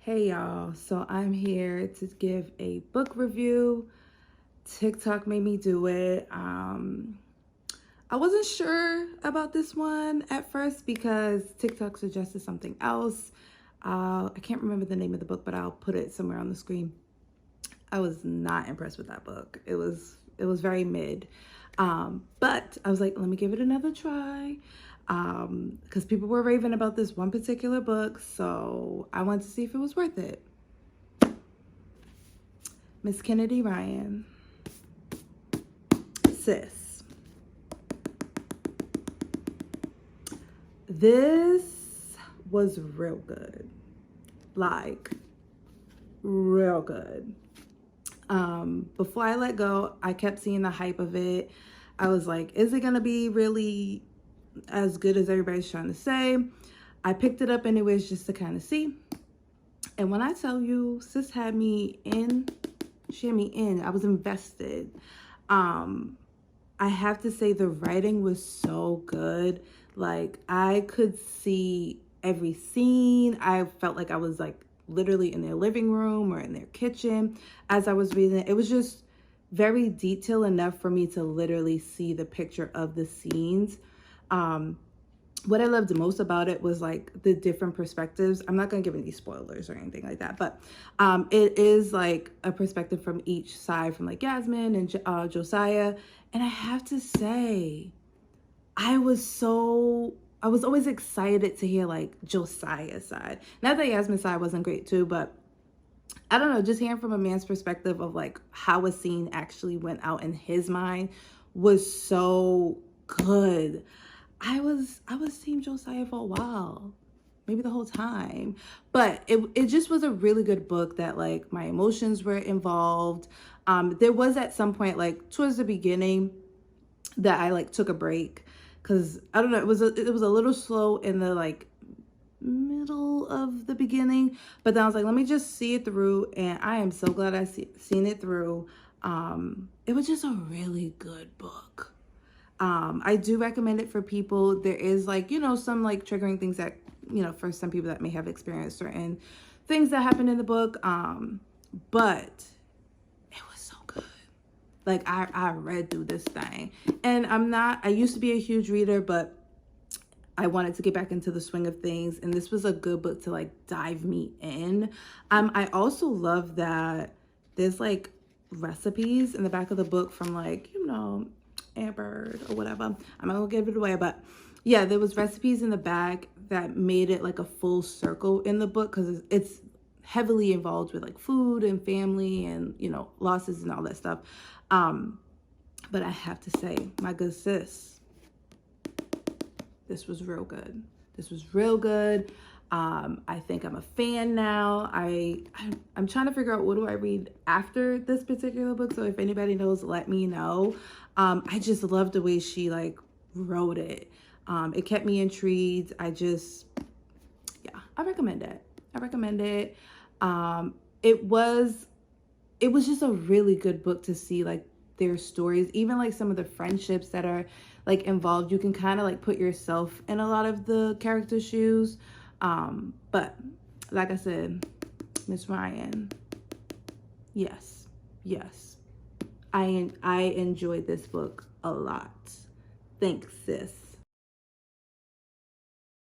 Hey y'all, so I'm here to give a book review. TikTok made me do it. I wasn't sure about this one at first because TikTok suggested something else. I can't remember the name of the book, but I'll put it somewhere on the screen. I was not impressed with that book. It was very mid. But I was like, let me give it another try. Because people were raving about this one particular book, so I wanted to see if it was worth it. Miss Kennedy Ryan, Sis. This was real good. Like, real good. Before I let go, I kept seeing the hype of it. I was like, is it gonna be really as good as everybody's trying to say? I picked it up anyways just to kind of see. And when I tell you, sis had me in, she had me in. I was invested. I have to say the writing was so good. Like, I could see every scene. I felt like I was like literally in their living room or in their kitchen as I was reading it. It was just very detailed enough for me to literally see the picture of the scenes. What I loved most about it was like the different perspectives. I'm not going to give any spoilers or anything like that, but it is like a perspective from each side, from like Yasmin and Josiah. And I have to say, I was always excited to hear like Josiah's side. Not that Yasmin's side wasn't great too, but I don't know, just hearing from a man's perspective of like how a scene actually went out in his mind was so good. I was team Josiah for a while, maybe the whole time, but it just was a really good book that like my emotions were involved. There was at some point like towards the beginning that I like took a break because I don't know, it was a little slow in the like middle of the beginning, but then I was like, let me just see it through, and I am so glad I seen it through. It was just a really good book. I do recommend it for people. There is like, some like triggering things that, for some people that may have experienced certain things that happened in the book. But it was so good. Like I read through this thing, and I used to be a huge reader, but I wanted to get back into the swing of things, and this was a good book to like dive me in. I also love that there's like recipes in the back of the book from like, Amber or whatever. I'm not gonna give it away, but yeah, there was recipes in the back that made it like a full circle in the book because it's heavily involved with like food and family and losses and all that stuff. But I have to say, my good sis, this was real good. This was real good. I think I'm a fan now. I'm trying to figure out what do I read after this particular book. So if anybody knows, let me know. I just love the way she like wrote it. It kept me intrigued. I recommend it. I recommend it. It was just a really good book to see like their stories, even like some of the friendships that are like involved. You can kind of like put yourself in a lot of the characters' shoes. But like I said, Miss Ryan, yes, I enjoyed this book a lot. Thanks, sis.